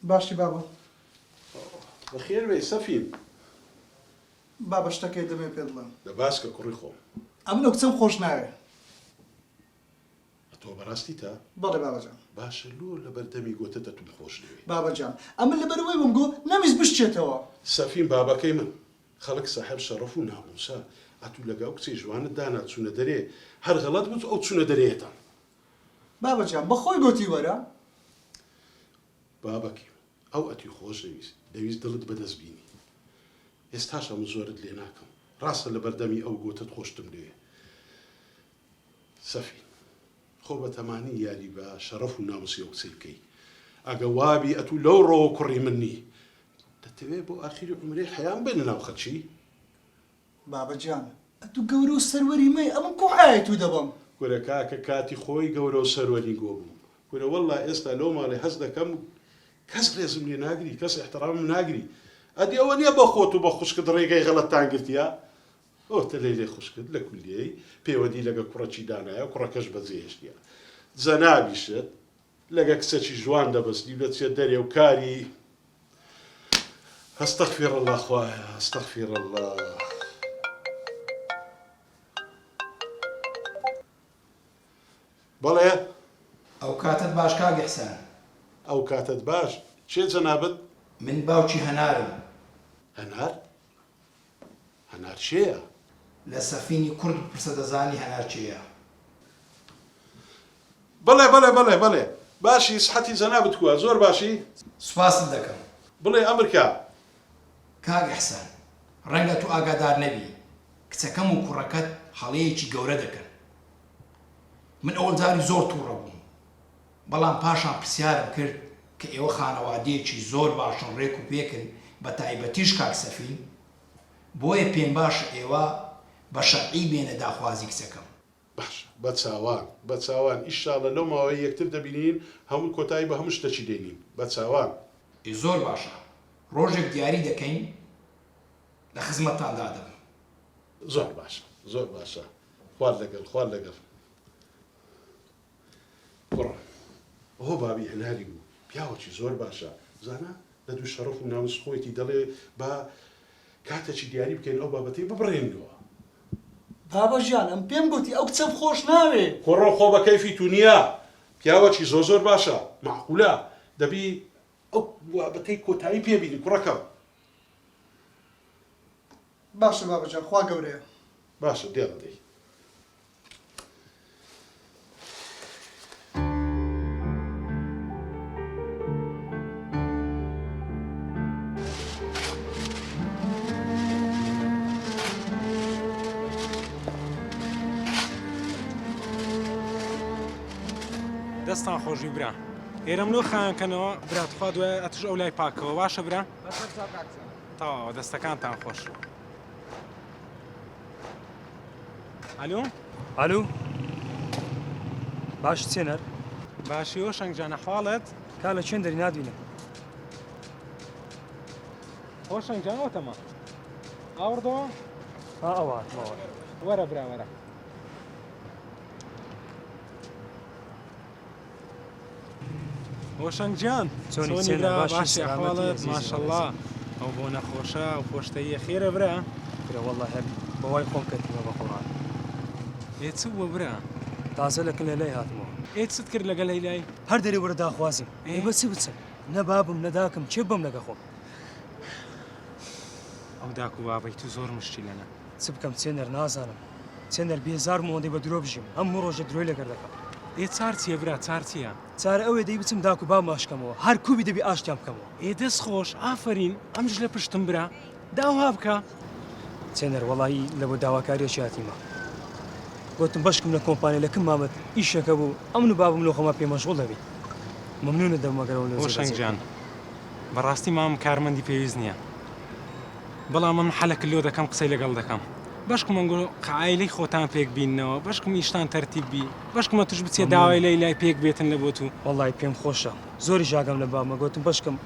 باشی بابە بەخێر بێ سەفین بابە شتەکەی دەبێ پێ بڵێم لە باسکە کوڕی خۆم ئەمنە کچەم خۆش ناوێ تۆ بەڕاستی تا بەڵێ بابەجان باشە لۆ لە بەردەمی گۆتە دەتون خۆش نوێ بابەجان ئەمن لەبەرەوەی بم گۆ نەمیز بشتێتەوە سەفین بابەکەی من خەڵک ساحب شەڕەف و ناموسا ئەتوو لەگەڵ کچی ژوانت دانا چوونە دەرێ هەر غەڵەت بوو ئەو چوونە دەرێتان بابەجان بەخۆی گۆتی وەرە بابەکی ئەو ئەتی خۆش دەویست دڵت بەدەست بینی ئێستاش ئەم زۆرت لێ ناکەم ڕاستە لە بەردەمی ئەو گۆتت خۆشتم لێ سەفین خۆ بە تەمانی یاری بە شەڕەف و ناموسی ئەو قسەی بکەی ئەگە وابی ئەتوو لەو ڕۆوە کوڕی من نی دەتەوێت بۆ ئاخری عمرێ حەیان بێنە ناو خەچی بابەجان ئەتو گەورە و سەروەری مەی ئەمن کوحایە تو دەبم گورە کاکە کاتی خۆی گەورە و سەروەری گۆ بوو گورە وەڵا ئێستا لەو ماڵی هەست دەکەم کەس ڕێزم لێ ناگری کەس احترامم ناگری ئەدی ئەوە نییە بە خۆت و بە خوشکت ڕێگەی غەڵەتتان گرتیا ئەو تە لێ خوشکت لە کولیەی پەیوەندی لەگە کوڕەکی دانایە کوڕەکەش بەجێهێشتیە جەنابیشت لەگە کچەکی جوان دەبەستی بچێت دەرێ و کاری ئەستەغفیر الله خوایە ئەستەغفیر الله بەڵێ ئەو کاتت باش کاک ئیحسان ئەو کاتت باش چێ جەنابەت من باوکی هەنارم هەنار هەنار چێیە لە سەفینی کورد پرسە دەزانی هەنار چێیە بەڵێ بەڵێ بەڵێ بەڵێ باشی سحەتی جەنابەت کووە زۆر باشی سوپاست دەکەم بڵێ ئەمریکا کاک ئیحسان ڕەنگە تو ئاگادار نەبی کچەکەم و کوڕەکەت هەڵەیەکی گەورە دەکەن من ئەوەل جاری زۆر تووڕە بووم بەڵام پاشان پرسیارم کرد کە ئێوە خانەوادەیەکی زۆر باشن ڕێک و پێکن بە تایبەتیش کاک سەفین بۆیە پێم باشە ئێوە بە شەرعی بێنە داخوازی کچەکەم باش بە چاوان ئیشاڵە لەو ماوەی یەکتر دەبینین هەموو کۆتایی بە هەموو شتەچی دێنین بە چاوان زۆر باشە ڕۆژێک دیاری دەکەین لە خزمەتتاندا دەبم زۆر باشە خوارد لەگەڵ کوڕە ئەوە بابی هەناری بوو پیاوەکی زۆر باشە زانە لە دوو شەڕەف و ناموس خۆیەتی دەڵێ بە کاتێکی دیاری بکەین ئەو بابەتەی ببڕێنەوە بابەجان ئەم پێم گوتی ئەو کچەم خۆش ناوێ کوڕە خۆ بە کەیفی تو نییە پیاوەکی زۆر باشە معقولە دەبی ئەو بابەتەی کۆتایی پێبینی کوڕەکەم باشە بابەجان خوا گەورەیە باشە دێڵدەی دەستان خۆشی برا ئێرەم لۆ خایانکەنەوە براتخوا دوای ئەتش ئەو لای پاکەوە باشە برا تاوا دەستەکانتان خۆش ئەلۆ ئالو باش چێنەر باشیەوە شەنگجانە حواڵت کا لە چێن دەری نادوینە خۆ شەنگجانەوەتەمە ئاوردەوە ئەوە وەرە برا وەرە هۆشنگجان چۆنی باشی حواڵت ماشەڵڵا ئەو بۆ نەخۆشە و خۆشتەیە خێرە برا وەڵڵا هەر بەوای خۆم کردیوە بە قوڕان ئێ چ بووە برا تازە لەکن لە لای هاتمەوە ئێ چت کرد لەگەڵ لای هەر دەری وەرە داخوازیم بە چی بچم نە بابم نەداکەم چێ بم لەگە خۆم ئەو داک و بابەی تو زۆر مشکلەنە چ بکەم چێنەر نازانم چێنەر بێزار مۆدەی بە درۆ بژیم هەموو ڕۆژە درۆی لەگەر دەکەم ئێ چار چیە برا چار چیە چارە ئەوێ دەی بچم داک و بام ماشکەمەوە هەر کوبی دەبی ئاشتیان بکەمەوە ئێ دەست خۆش ئافرین ئەمش لە پشتم برا داوا بکە چێنەر وەڵایی لە بۆ داواکاریەکی هاتیمە گوتم بەشکم لە کۆمپانیا لە کەم مامەت ئیشەکە بوو ئەمن و بابم لۆ خۆمە پێ مەشغوڵ دەبی مەمنونە دەمەگەرەوە لە هۆشنگجان بەڕاستی مام کارمەندی پێویست نییە بەڵام من حەلەکە لۆ دەکەم قسەی لەگەڵ دەکەم بەشکم ئەنگۆ قایلەی خۆتان پێک بینەوە بەشکم ئیشتان تەرتیب بی بەشکمە توش بچێ داوای لای پێک بێتن لە بۆ تو وەڵای پێم خۆشە زۆری ژاگەم لە بامە گوتم بەشکم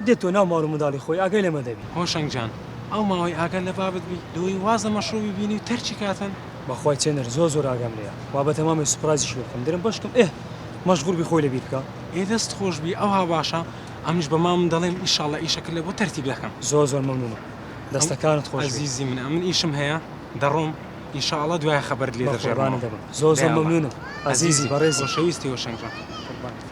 دێتۆ ناو ماڵ و منداڵی خۆی ئاگەی لێمە دەبی هۆشنگجان ئەو ماوەی ئاگەر لە بابت بی دوی وازە مەشروبی بینی و تەرچی کاتن بەخوای چێنەر زۆر ئاگام لێیە وابەتە مامەی سوپرایزیش لێ بکەم دەرم بەشکم مەشغوڵ بی خۆی لەبیر بکە ئێ دەست خۆش بی ئەوها باشە ئەمیش بە مامم دەڵێم ئیشاڵڵە ئیشەکە لێ بۆ تەرتیب دەکەم. زۆر زۆر مەمنونە دەستەکانت خۆش بێت. عزیزی من ئەمن ئیشم هەیە دەڕۆم ئیشاءڵڵە دوای خەبەر لێ بە دەژێڕم. قوربانت دەبم. زۆر زۆر مەمنونم عزیزی بەڕێزی. خۆشەویستی وەشەنگڕە. قوربانت.